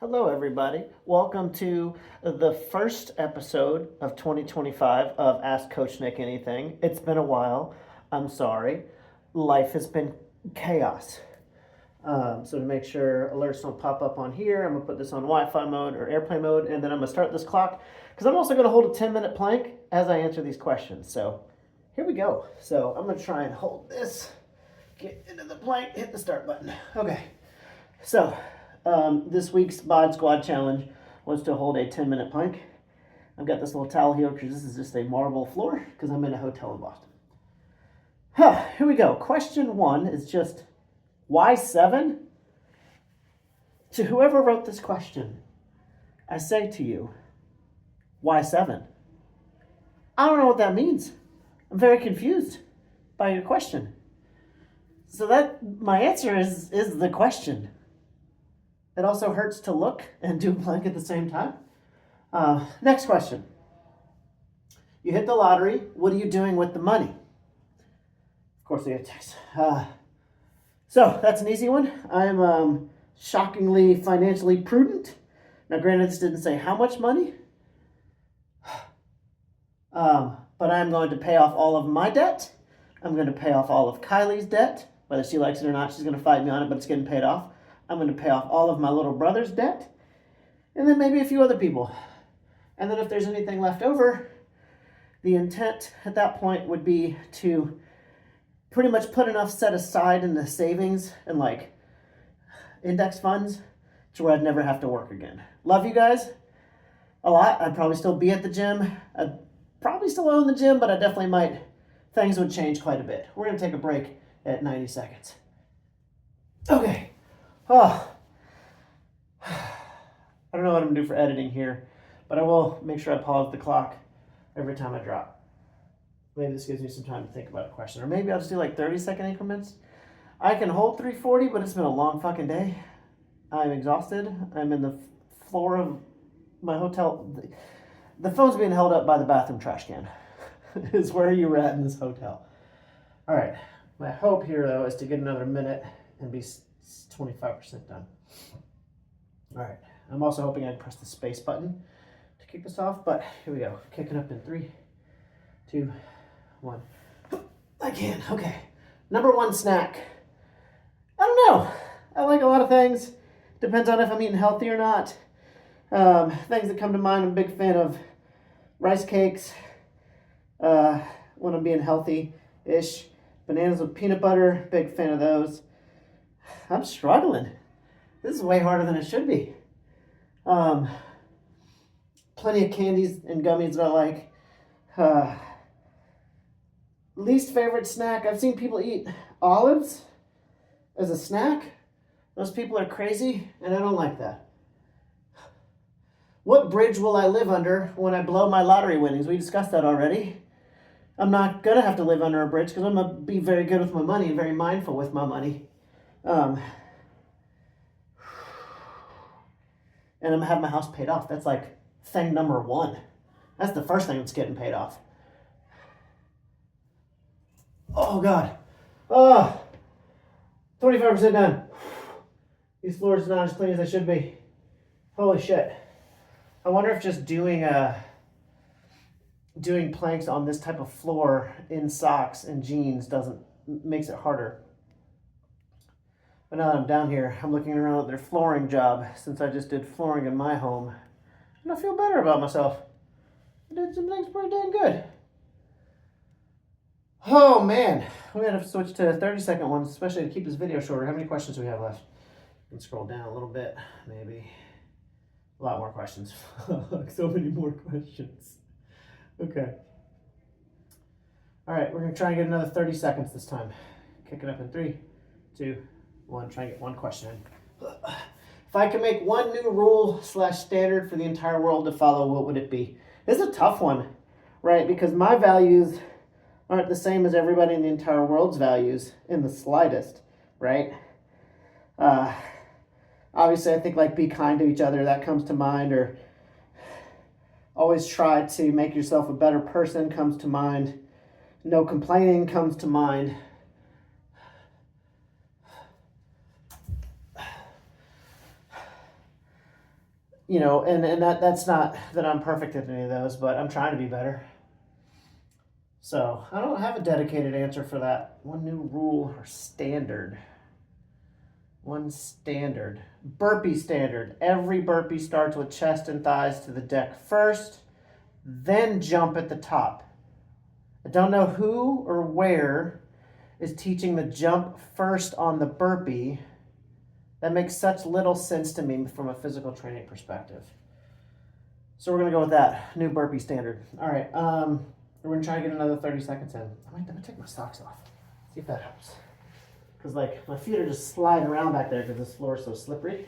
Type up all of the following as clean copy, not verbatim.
Hello, everybody. Welcome to the first episode of 2025 of Ask Coach Nick Anything. It's been a while. I'm sorry. Life has been chaos. So to make sure alerts don't pop up on here, I'm going to put this on Wi-Fi mode or airplane mode, and then I'm going to start this clock because I'm also going to hold a 10-minute plank as I answer these questions. So here we go. So I'm going to try and hold this, get into the plank, hit the start button. Okay. So this week's Bod Squad challenge was to hold a 10-minute plank. I've got this little towel here because this is just a marble floor because I'm in a hotel in Boston. Here we go. Question 1 is just, why 7? To whoever wrote this question, I say to you, why 7? I don't know what that means. I'm very confused by your question. So that my answer is the question. It also hurts to look and do plank at the same time. Next question. You hit the lottery. What are you doing with the money? Of course, we have text. So that's an easy one. I'm shockingly financially prudent. Now, granted, this didn't say how much money. But I'm going to pay off all of my debt. I'm going to pay off all of Kylie's debt. Whether she likes it or not, she's going to fight me on it, but it's getting paid off. I'm going to pay off all of my little brother's debt, and then maybe a few other people. And then if there's anything left over, the intent at that point would be to pretty much put enough set aside in the savings and like index funds to where I'd never have to work again. Love you guys a lot. I'd probably still be at the gym. I'd probably still own the gym, but I definitely might. Things would change quite a bit. We're going to take a break at 90 seconds. Okay. Oh, I don't know what I'm going to do for editing here, but I will make sure I pause the clock every time I drop. Maybe this gives me some time to think about a question. Or maybe I'll just do like 30-second increments. I can hold 340, but it's been a long fucking day. I'm exhausted. I'm in the floor of my hotel. The phone's being held up by the bathroom trash can is where you were at in this hotel. All right. My hope here, though, is to get another minute and be 25% done. All right. I'm also hoping I can press the space button to kick this off, but here we go. Kicking up in 3, 2, 1. I can. Okay. Number 1 snack. I don't know. I like a lot of things. Depends on if I'm eating healthy or not. Things that come to mind, I'm a big fan of rice cakes when I'm being healthy-ish. Bananas with peanut butter, big fan of those. I'm struggling. This is way harder than it should be. Plenty of candies and gummies that I like. Least favorite snack. I've seen people eat olives as a snack. Those people are crazy, and I don't like that. What bridge will I live under when I blow my lottery winnings? We discussed that already. I'm not going to have to live under a bridge because I'm going to be very good with my money and very mindful with my money. And I'm going to have my house paid off. That's like thing number 1. That's the first thing that's getting paid off. Oh, God. 25% done. These floors are not as clean as they should be. Holy shit. I wonder if just doing planks on this type of floor in socks and jeans makes it harder. But now that I'm down here, I'm looking around at their flooring job since I just did flooring in my home. And I feel better about myself. I did some things pretty dang good. Oh man, we're going to have to switch to 30-second ones, especially to keep this video shorter. How many questions do we have left? I can scroll down a little bit, maybe. A lot more questions. So many more questions. Okay. All right, we're going to try and get another 30 seconds this time. Kick it up in 3, 2, 1. Try and get one question in. If I could make one new rule/standard for the entire world to follow, what would it be? This is a tough one, right? Because my values aren't the same as everybody in the entire world's values in the slightest, right? Obviously, I think like be kind to each other, that comes to mind, or always try to make yourself a better person comes to mind. No complaining comes to mind. you know, and that's not that I'm perfect at any of those, but I'm trying to be better. So I don't have a dedicated answer for that. One new rule or standard. One standard. Burpee standard. Every burpee starts with chest and thighs to the deck first, then jump at the top. I don't know who or where is teaching the jump first on the burpee. That makes such little sense to me from a physical training perspective. So we're going to go with that. New burpee standard. All right. We're going to try to get another 30 seconds in. I'm going to take my socks off. See if that helps. Because, like, my feet are just sliding around back there because this floor is so slippery.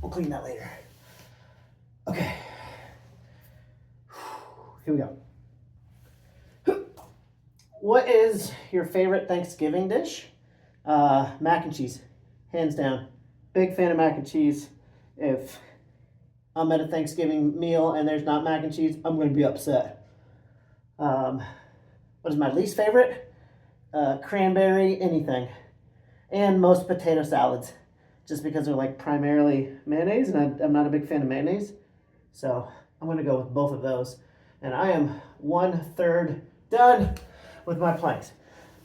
We'll clean that later. Okay. Here we go. What is your favorite Thanksgiving dish? Mac and cheese. Hands down. Big fan of mac and cheese. If I'm at a Thanksgiving meal and there's not mac and cheese, I'm going to be upset. What is my least favorite? Cranberry, anything. And most potato salads. Just because they're like primarily mayonnaise, and I'm not a big fan of mayonnaise. So I'm going to go with both of those. And I am 1/3 done with my planks.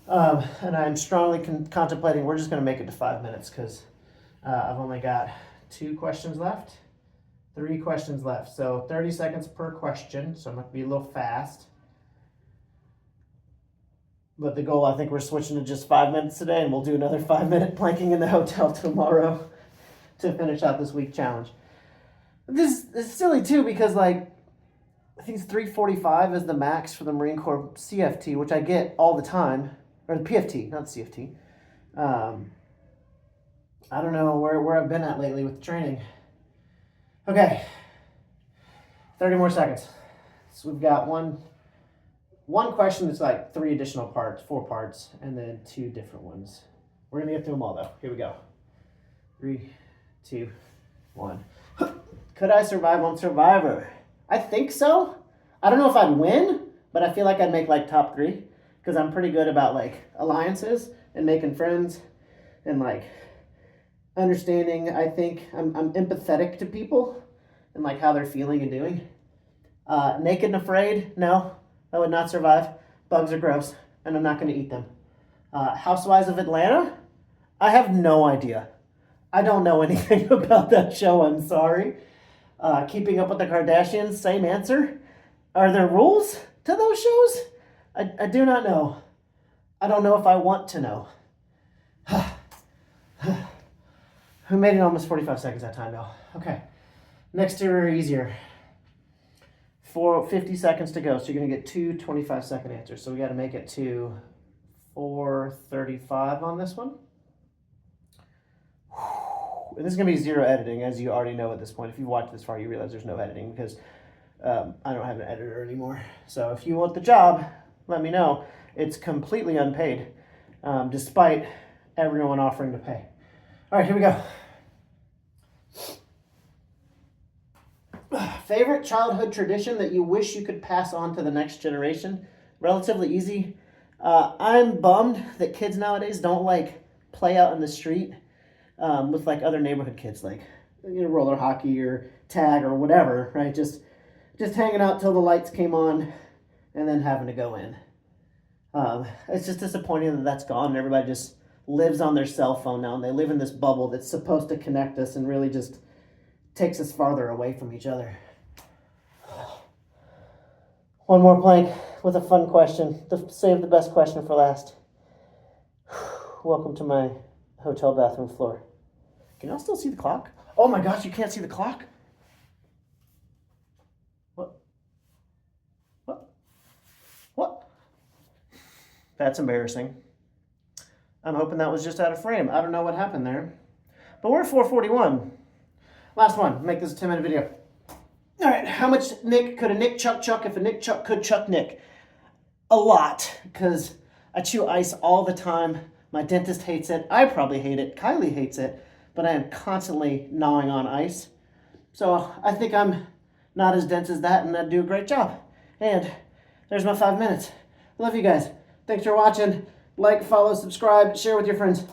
And I'm strongly contemplating, we're just going to make it to 5 minutes because I've only got 2 questions left. 3 questions left. So 30 seconds per question. So I'm going to be a little fast. But the goal, I think we're switching to just 5 minutes today, and we'll do another 5-minute planking in the hotel tomorrow to finish out this week challenge. This is silly too because, like, I think it's 345 is the max for the Marine Corps CFT, which I get all the time, or the PFT, not the CFT. I don't know where I've been at lately with the training. Okay, 30 more seconds. So we've got one question that's like 3 additional parts, 4 parts, and then 2 different ones. We're gonna get through them all though. Here we go. 3, 2, 1. Could I survive on Survivor? I think so. I don't know if I'd win, but I feel like I'd make like top 3 because I'm pretty good about like alliances and making friends and like understanding. I think I'm empathetic to people and like how they're feeling and doing. Naked and afraid? No, I would not survive. Bugs are gross, and I'm not going to eat them. Housewives of Atlanta? I have no idea. I don't know anything about that show, I'm sorry. Keeping Up with the Kardashians, same answer. Are there rules to those shows? I do not know. I don't know if I want to know. Who made it almost 45 seconds that time, though? Okay. Next two are easier. 50 seconds to go, so you're going to get 2 25-second answers. So we got to make it to 4:35 on this one. And this is going to be 0 editing, as you already know at this point. If you've watched this far, you realize there's no editing because I don't have an editor anymore. So if you want the job, let me know. It's completely unpaid, despite everyone offering to pay. All right, here we go. Favorite childhood tradition that you wish you could pass on to the next generation? Relatively easy. I'm bummed that kids nowadays don't like play out in the street with like other neighborhood kids, like roller hockey or tag or whatever, right? Just hanging out till the lights came on and then having to go in. It's just disappointing that that's gone and everybody just lives on their cell phone now and they live in this bubble that's supposed to connect us and really just takes us farther away from each other. One more plank with a fun question. Save the best question for last. Welcome to my hotel bathroom floor. Can y'all still see the clock? Oh my gosh, you can't see the clock? What? That's embarrassing. I'm hoping that was just out of frame. I don't know what happened there. But we're at 4:41. Last one. Make this a 10-minute video. All right. How much Nick could a Nick chuck if a Nick chuck could chuck Nick? A lot. Because I chew ice all the time. My dentist hates it. I probably hate it. Kylie hates it. But I am constantly gnawing on ice. So I think I'm not as dense as that and I'd do a great job. And there's my 5 minutes. Love you guys. Thanks for watching. Like, follow, subscribe, share with your friends.